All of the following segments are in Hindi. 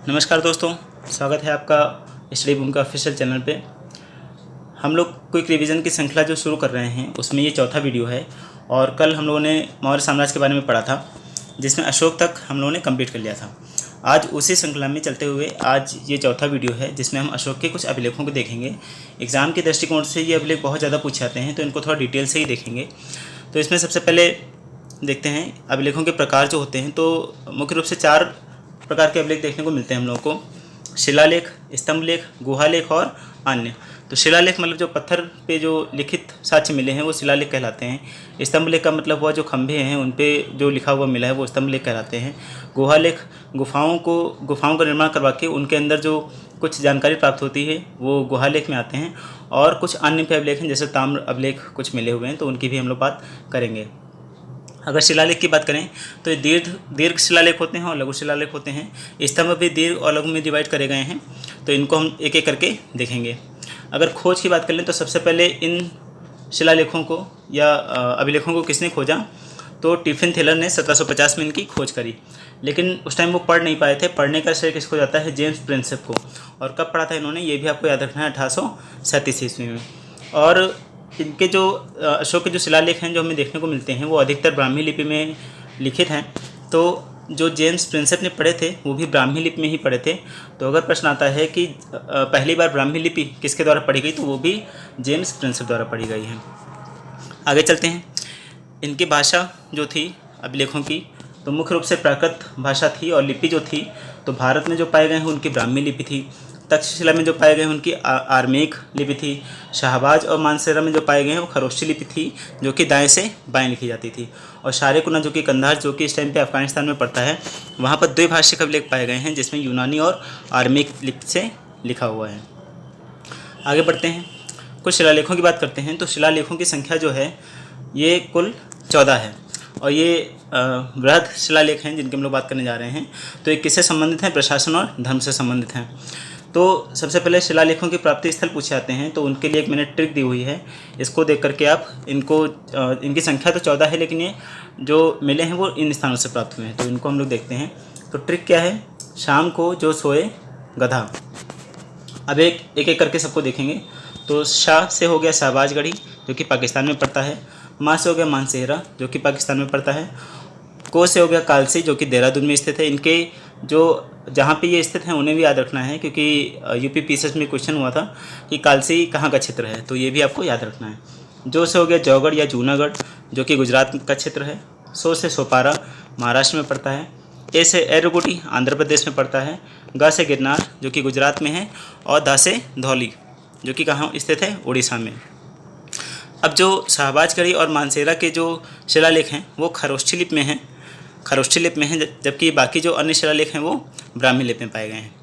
नमस्कार दोस्तों, स्वागत है आपका स्टडी बूम का ऑफिशियल चैनल पे। हम लोग क्विक रिवीजन की श्रृंखला जो शुरू कर रहे हैं उसमें ये चौथा वीडियो है और कल हम लोगों ने मौर्य साम्राज्य के बारे में पढ़ा था जिसमें अशोक तक हम लोगों ने कंप्लीट कर लिया था। आज उसी श्रृंखला में चलते हुए आज ये चौथा वीडियो है जिसमें हम अशोक के कुछ अभिलेखों को देखेंगे। एग्ज़ाम के दृष्टिकोण से ये अभिलेख बहुत ज़्यादा पूछे जाते हैं तो इनको थोड़ा डिटेल से ही देखेंगे। तो इसमें सबसे पहले देखते हैं अभिलेखों के प्रकार जो होते हैं। तो मुख्य रूप से 4 प्रकार के अभिलेख देखने को मिलते हैं हम लोगों को: शिलालेख, स्तंभलेख, गुहालेख और अन्य। तो शिलालेख मतलब जो पत्थर पे जो लिखित साक्ष्य मिले हैं वो शिलालेख कहलाते हैं। स्तंभलेख का मतलब हुआ जो खंभे हैं उन पे जो लिखा हुआ मिला है वो स्तंभलेख कहलाते हैं। गुहालेख गुफाओं का निर्माण करवा के उनके अंदर जो कुछ जानकारी प्राप्त होती है वो गुहालेख में आते हैं। और कुछ अन्य पे अभिलेख हैं जैसे ताम्र अभिलेख कुछ मिले हुए हैं तो उनकी भी हम लोग बात करेंगे। अगर शिलालेख की बात करें तो ये दीर्घ शिलालेख होते हैं और लघु शिलालेख होते हैं। स्तंभ भी दीर्घ और लघु में डिवाइड करे गए हैं तो इनको हम एक एक करके देखेंगे। अगर खोज की बात कर लें तो सबसे पहले इन शिलालेखों को या अभिलेखों को किसने खोजा, तो टिफिन थेलर ने 1750 में इनकी खोज करी, लेकिन उस टाइम वो पढ़ नहीं पाए थे। पढ़ने का श्रेय किसको जाता है? जेम्स प्रिंसेप को। और कब पढ़ा था इन्होंने, ये भी आपको याद रखना है, 1837 ईस्वी में। और इनके जो अशोक के जो शिलालेख हैं जो हमें देखने को मिलते हैं वो अधिकतर ब्राह्मी लिपि में लिखित हैं। तो जो जेम्स प्रिंसेप ने पढ़े थे वो भी ब्राह्मी लिपि में ही पढ़े थे। तो अगर प्रश्न आता है कि पहली बार ब्राह्मी लिपि किसके द्वारा पढ़ी गई, तो वो भी जेम्स प्रिंसेप द्वारा पढ़ी गई है। आगे चलते हैं। इनकी भाषा जो थी अभिलेखों की, तो मुख्य रूप से प्राकृत भाषा थी और लिपि जो थी तो भारत में जो पाए गए हैं उनकी ब्राह्मी लिपि थी। तक्षशिला में जो पाए गए हैं उनकी आर्मेक लिपि थी। शाहबाज और मानसेरा में जो पाए गए हैं वो खरोष्ठी लिपि थी जो कि दाएं से बाएं लिखी जाती थी। और शारेकुना जो कि कंधार जो कि इस टाइम पे अफगानिस्तान में पड़ता है, वहाँ पर द्विभाषिक अभिलेख पाए गए हैं जिसमें यूनानी और आर्मेक लिपि से लिखा हुआ है। आगे बढ़ते हैं, कुछ शिलालेखों की बात करते हैं। तो शिलालेखों की संख्या जो है ये कुल 14 है और ये वृहद शिलालेख हैं जिनकी हम लोग बात करने जा रहे हैं। तो ये किससे संबंधित हैं? प्रशासन और धर्म से संबंधित हैं। तो सबसे पहले शिलालेखों के प्राप्ति स्थल पूछे जाते हैं तो उनके लिए एक मैंने ट्रिक दी हुई है, इसको देख करके आप इनकी संख्या तो 14 है लेकिन ये जो मिले हैं वो इन स्थानों से प्राप्त हुए हैं, तो इनको हम लोग देखते हैं। तो ट्रिक क्या है? शाम को जो सोए गधा। अब एक एक करके सबको देखेंगे। तो शाह से हो गया शाहबाजगढ़ी जो कि पाकिस्तान में पड़ता है। माँ से हो गया मानसेरा जो कि पाकिस्तान में पड़ता है। को से हो गया कालसी जो कि देहरादून में स्थित है। इनके जो जहाँ पे ये स्थित हैं उन्हें भी याद रखना है क्योंकि यूपी पीसीएस में क्वेश्चन हुआ था कि कालसी कहाँ का क्षेत्र है, तो ये भी आपको याद रखना है। जो से हो गया जौगढ़ या जूनागढ़ जो कि गुजरात का क्षेत्र है। सो से सोपारा महाराष्ट्र में पड़ता है। ए से एरगुटी आंध्र प्रदेश में पड़ता है। गा से गिरनार जो कि गुजरात में है। और दा से धौली जो कि कहाँ स्थित है? उड़ीसा में। अब जो शाहबाजगढ़ी और मानसेरा के जो शिलालेख हैं वो खरोष्ठी लिपि में हैं, जबकि बाकी जो अन्य शिलालेख हैं वो ब्राह्मी लिपि में पाए गए हैं।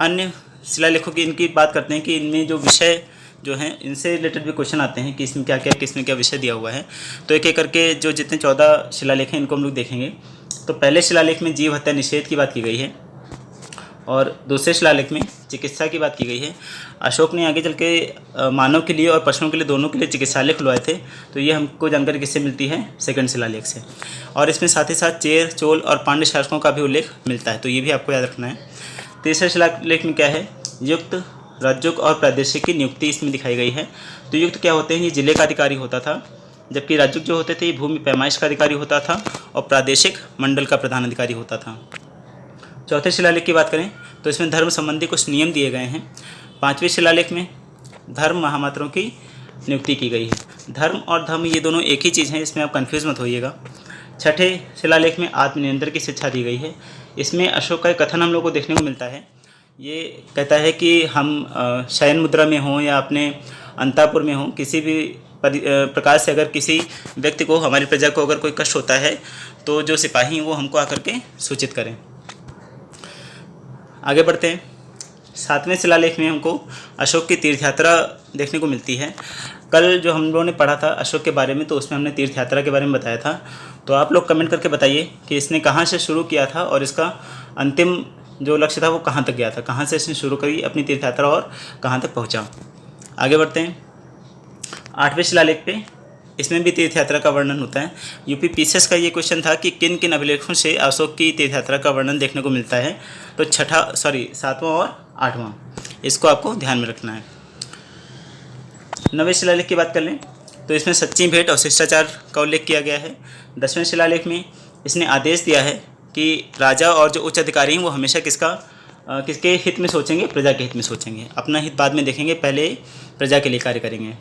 अन्य शिलालेखों की इनकी बात करते हैं कि इनमें जो विषय जो हैं इनसे रिलेटेड भी क्वेश्चन आते हैं कि इसमें क्या क्या किसमें क्या विषय दिया हुआ है। तो एक एक करके जो जितने 14 शिलालेख हैं इनको हम लोग देखेंगे। तो पहले शिलालेख में जीव हत्या निषेध की बात की गई है और दूसरे शिलालेख में चिकित्सा की बात की गई है। अशोक ने आगे चल के मानव के लिए और पशुओं के लिए दोनों के लिए चिकित्सालय खुलवाए थे, तो ये हमको जानकारी किससे मिलती है? सेकंड शिलालेख से। और इसमें साथ ही साथ चेर, चोल और पांड्य शासकों का भी उल्लेख मिलता है, तो ये भी आपको याद रखना है। तीसरे शिलालेख में क्या है? युक्त, राजयुक्त और प्रादेशिक की नियुक्ति इसमें दिखाई गई है। तो युक्त क्या होते हैं? ये जिले का अधिकारी होता था, जबकि राजयुक्त जो होते थे ये भूमि पैमाइश का अधिकारी होता था और प्रादेशिक मंडल का प्रधान अधिकारी होता था। चौथे शिलालेख की बात करें तो इसमें धर्म संबंधी कुछ नियम दिए गए हैं। 5वें शिलालेख में धर्म महामात्रों की नियुक्ति की गई है। धर्म और धर्म ये दोनों एक ही चीज़ हैं, इसमें आप कंफ्यूज मत होइएगा। छठे शिलालेख में आत्मनियंत्रण की शिक्षा दी गई है। इसमें अशोक का एक कथन हम लोग को देखने को मिलता है। ये कहता है कि हम शयन मुद्रा में हों या अपने अंतापुर में हों, किसी भी प्रकार से अगर किसी व्यक्ति को, हमारी प्रजा को अगर कोई कष्ट होता है तो जो सिपाही हैं वो हमको आकर के सूचित करें। आगे बढ़ते हैं। 7वें शिलालेख में हमको अशोक की तीर्थ यात्रा देखने को मिलती है। कल जो हम लोगों ने पढ़ा था अशोक के बारे में तो उसमें हमने तीर्थ यात्रा के बारे में बताया था। तो आप लोग कमेंट करके बताइए कि इसने कहाँ से शुरू किया था और इसका अंतिम जो लक्ष्य था वो कहाँ तक गया था, कहाँ से इसने शुरू करी अपनी तीर्थ यात्रा और कहाँ तक पहुँचा। आगे बढ़ते हैं। 8वें शिलालेख पे इसमें भी तीर्थ यात्रा का वर्णन होता है। यूपी पीसीएस का ये क्वेश्चन था कि किन किन अभिलेखों से अशोक की तीर्थ यात्रा का वर्णन देखने को मिलता है। तो 7वां और 8वां, इसको आपको ध्यान में रखना है। 9वें शिलालेख की बात कर लें तो इसमें सच्ची भेंट और शिष्टाचार का उल्लेख किया गया है। 10वें शिलालेख में इसने आदेश दिया है कि राजा और जो उच्च अधिकारी हैं वो हमेशा किसके हित में सोचेंगे, प्रजा के हित में सोचेंगे, अपना हित बाद में देखेंगे, पहले प्रजा के लिए कार्य करेंगे।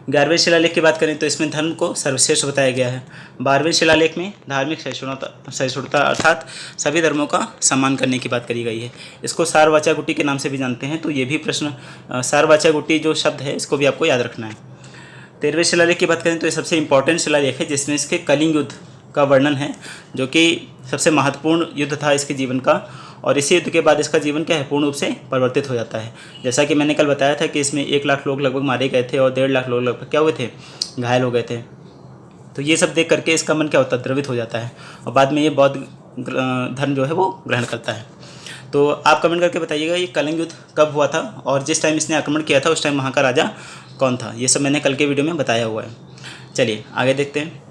11वें शिलालेख की बात करें तो इसमें धर्म को सर्वश्रेष्ठ बताया गया है। 12वें शिलालेख में धार्मिक सहिष्णुता अर्थात सभी धर्मों का सम्मान करने की बात करी गई है। इसको सारवाचा गुट्टी के नाम से भी जानते हैं, तो ये भी प्रश्न, सारवाचा गुट्टी जो शब्द है इसको भी आपको याद रखना है। 13वें शिलालेख की बात करें तो ये सबसे इंपॉर्टेंट शिलालेख है, जिसमें इसके कलिंग युद्ध का वर्णन है, जो कि सबसे महत्वपूर्ण युद्ध था इसके जीवन का। और इसी युद्ध के बाद इसका जीवन क्या है, पूर्ण रूप से परिवर्तित हो जाता है। जैसा कि मैंने कल बताया था कि इसमें 1 लाख लोग लगभग मारे गए थे और 1.5 लाख लोग लगभग क्या हुए थे, घायल हो गए थे। तो ये सब देख करके इसका मन क्या होता है, द्रवित हो जाता है और बाद में ये बौद्ध धर्म जो है वो ग्रहण करता है। तो आप कमेंट करके बताइएगा ये कलिंग युद्ध कब हुआ था और जिस टाइम इसने आक्रमण किया था उस टाइम वहाँ का राजा कौन था। ये सब मैंने कल के वीडियो में बताया हुआ है। चलिए आगे देखते हैं।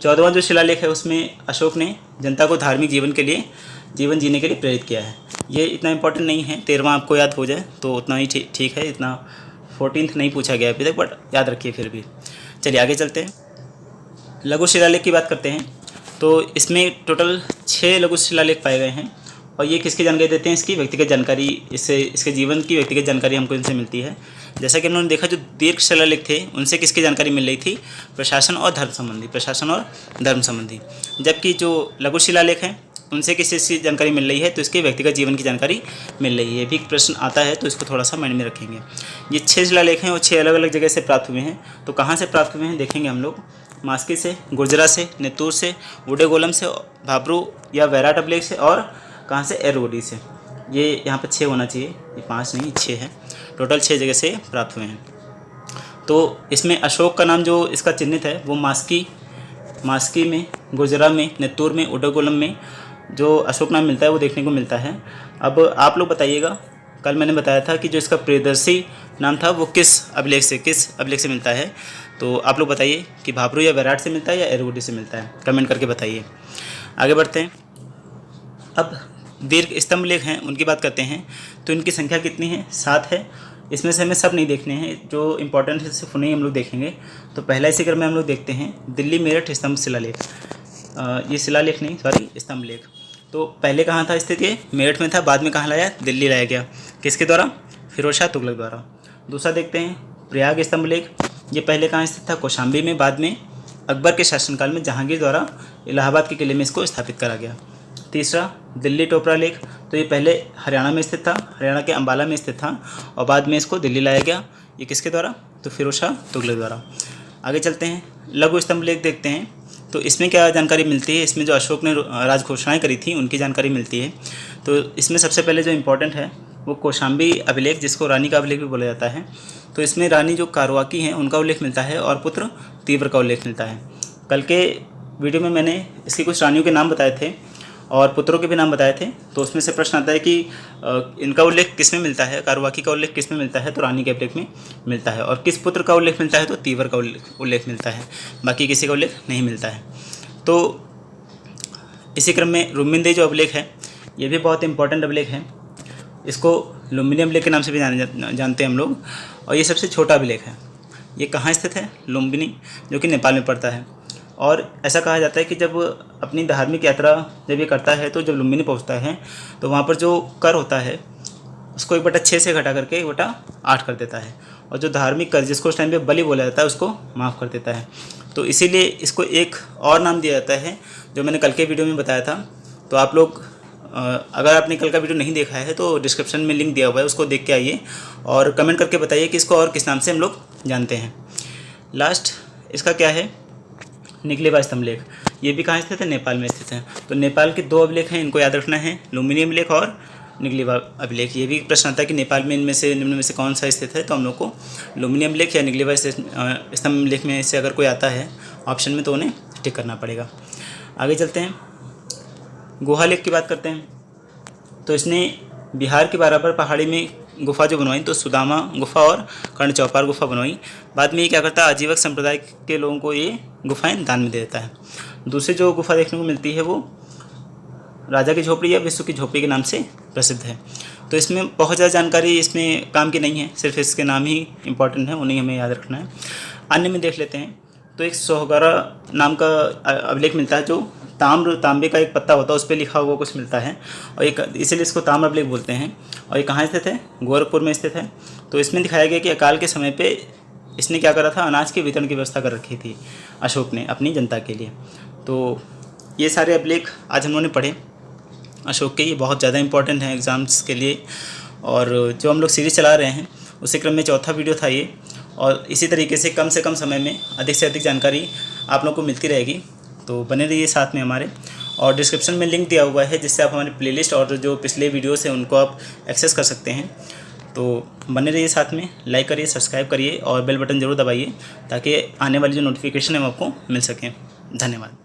14वां जो शिलालेख है उसमें अशोक ने जनता को धार्मिक जीवन जीने के लिए प्रेरित किया है। ये इतना इंपॉर्टेंट नहीं है, 13वां आपको याद हो जाए तो उतना ही ठीक है, इतना 14th नहीं पूछा गया अभी तक, बट याद रखिए फिर भी। चलिए आगे चलते हैं। लघु शिलालेख की बात करते हैं तो इसमें टोटल 6 लघु शिलालेख पाए गए हैं और ये किसकी जानकारी देते हैं, इसकी व्यक्तिगत जानकारी, इसके जीवन की व्यक्तिगत जानकारी हमको इनसे मिलती है। जैसा कि उन्होंने देखा जो दीर्घ शिलालेख थे उनसे किसकी जानकारी मिल रही थी, प्रशासन और धर्म संबंधी। जबकि जो लघु शिलालेख हैं उनसे किस चीज़ की जानकारी मिल रही है, तो इसके व्यक्तिगत जीवन की जानकारी मिल रही है। भी प्रश्न आता है तो इसको थोड़ा सा माइंड में रखेंगे। ये 6 शिलालेख हैं और 6 अलग अलग जगह से प्राप्त हुए हैं। तो कहाँ से प्राप्त हुए हैं देखेंगे हम लोग। मास्की से, गुर्जरा से, नेतूर से, उडेगोलम से, भाब्रू या वैराट अभिलेख से और कहाँ से, एरवोडी से। ये यहाँ पर 6 होना चाहिए, ये 5 नहीं 6 है। टोटल 6 जगह से प्राप्त हुए हैं। तो इसमें अशोक का नाम जो इसका चिन्हित है वो मास्की में, गुर्जरा में, नेतूर में, उडेगोलम में जो अशोक नाम मिलता है वो देखने को मिलता है। अब आप लोग बताइएगा, कल मैंने बताया था कि जो इसका प्रियदर्शी नाम था वो किस अभिलेख से मिलता है। तो आप लोग बताइए कि भाब्रू या वैराट से मिलता है या एरवोडी से मिलता है, कमेंट करके बताइए। आगे बढ़ते हैं। अब दीर्घ स्तंभ लेख हैं उनकी बात करते हैं। तो इनकी संख्या कितनी है, 7 है। इसमें से हमें सब नहीं देखने हैं, जो इंपॉर्टेंट है सिर्फ उन्हें हम लोग देखेंगे। तो पहला इसी क्रम में हम लोग देखते हैं दिल्ली मेरठ स्तंभ शिलालेख। ये शिलालेख नहीं, सॉरी, स्तंभ लेख। तो पहले कहाँ था स्थित, ये मेरठ में था, बाद में कहाँ लाया, दिल्ली लाया गया, किसके द्वारा, फिरोज शाह तुगलक द्वारा। दूसरा देखते हैं प्रयाग स्तंभ लेख। ये पहले कहाँ स्थित था, कौशाम्बी में, बाद में अकबर के शासनकाल में जहांगीर द्वारा इलाहाबाद के किले में इसको स्थापित करा गया। तीसरा दिल्ली टोपरा लेख। तो ये पहले हरियाणा में स्थित था, हरियाणा के अंबाला में स्थित था और बाद में इसको दिल्ली लाया गया। ये किसके द्वारा, तो फिरोज शाह तुगलक द्वारा। आगे चलते हैं, लघु स्तंभ लेख देखते हैं। तो इसमें क्या जानकारी मिलती है, इसमें जो अशोक ने राज घोषणाएँ करी थी उनकी जानकारी मिलती है। तो इसमें सबसे पहले जो इम्पोर्टेंट है वो कौशाम्बी अभिलेख, जिसको रानी का अभिलेख भी बोला जाता है। तो इसमें रानी जो कारवाकी हैं उनका उल्लेख मिलता है और पुत्र तीव्र का उल्लेख मिलता है। कल के वीडियो में मैंने इसकी कुछ रानियों के नाम बताए थे और पुत्रों के भी नाम बताए थे। तो उसमें से प्रश्न आता है कि इनका उल्लेख किस में मिलता है, कारवाकी का उल्लेख किस में मिलता है, तो रानी के अभिलेख में मिलता है। और किस पुत्र का उल्लेख मिलता है, तो तीव्र का उल्लेख मिलता है, बाकी किसी का उल्लेख नहीं मिलता है। तो इसी क्रम में रुमिंदेई जो अभिलेख है ये भी बहुत इंपॉर्टेंट अभिलेख है। इसको लुम्बिनी अभिलेख के नाम से भी जानते हैं हम लोग। और ये सबसे छोटा अभिलेख है। ये कहाँ स्थित है, लुम्बिनी, जो कि नेपाल में पड़ता है। और ऐसा कहा जाता है कि जब अपनी धार्मिक यात्रा जब ये करता है तो जब लुम्बिनी पहुंचता है तो वहाँ पर जो कर होता है उसको 1/6 से घटा करके 1/8 कर देता है। और जो धार्मिक कर जिसको उस टाइम पे बलि बोला जाता है उसको माफ़ कर देता है। तो इसीलिए इसको एक और नाम दिया जाता है जो मैंने कल के वीडियो में बताया था। तो आप लोग अगर आपने कल का वीडियो नहीं देखा है तो डिस्क्रिप्शन में लिंक दिया हुआ है, उसको देख के आइए और कमेंट करके बताइए कि इसको और किस नाम से हम लोग जानते हैं। लास्ट इसका क्या है, निकलेवा स्तंभ लेख। ये भी कहाँ स्थित है, नेपाल में स्थित है। तो नेपाल के 2 अभिलेख हैं, इनको याद रखना है, लुम्बिनी अभिलेख और निकलेवा अभिलेख। ये भी प्रश्न आता है कि नेपाल में इनमें से निम्न में से कौन सा स्थित है, तो हम लोग को लुम्बिनी अभिलेख या निकलेवा स्तंभ लेख में से अगर कोई आता है ऑप्शन में तो उन्हें टिक करना पड़ेगा। आगे चलते हैं, गुहा लेख की बात करते हैं। तो इसने बिहार के बाराबर पहाड़ी में गुफा जो बनवाई तो सुदामा गुफा और कर्ण चौपाल गुफा बनवाई। बाद में ये क्या करता है, आजीवक संप्रदाय के लोगों को ये गुफाएं दान में दे देता है। दूसरी जो गुफा देखने को मिलती है वो राजा की झोपड़ी या विश्व की झोपड़ी के नाम से प्रसिद्ध है। तो इसमें बहुत ज़्यादा जानकारी इसमें काम की नहीं है, सिर्फ इसके नाम ही इम्पोर्टेंट है, उन्हें हमें याद रखना है। अन्य में देख लेते हैं तो एक सोहगरा नाम का अभिलेख मिलता है, जो तांबे का एक पत्ता होता है उस पर लिखा हुआ कुछ मिलता है, और एक इसीलिए इसको ताम्र अभिलेख बोलते हैं। और ये कहाँ स्थित है, गोरखपुर में स्थित है। तो इसमें दिखाया गया कि अकाल के समय पे इसने क्या करा था, अनाज के वितरण की व्यवस्था कर रखी थी अशोक ने अपनी जनता के लिए। तो ये सारे अभिलेख आज हम लोगों ने पढ़े अशोक के, ये बहुत ज़्यादा इंपॉर्टेंट हैं एग्ज़ाम्स के लिए। और जो हम लोग सीरीज़ चला रहे हैं उसी क्रम में चौथा वीडियो था ये, और इसी तरीके से कम समय में अधिक से अधिक जानकारी आप लोगों को मिलती रहेगी। तो बने रहिए साथ में हमारे, और डिस्क्रिप्शन में लिंक दिया हुआ है जिससे आप हमारे प्लेलिस्ट और जो पिछले वीडियोस हैं उनको आप एक्सेस कर सकते हैं। तो बने रहिए साथ में, लाइक करिए, सब्सक्राइब करिए और बेल बटन ज़रूर दबाइए ताकि आने वाली जो नोटिफिकेशन है वो आपको मिल सकें। धन्यवाद।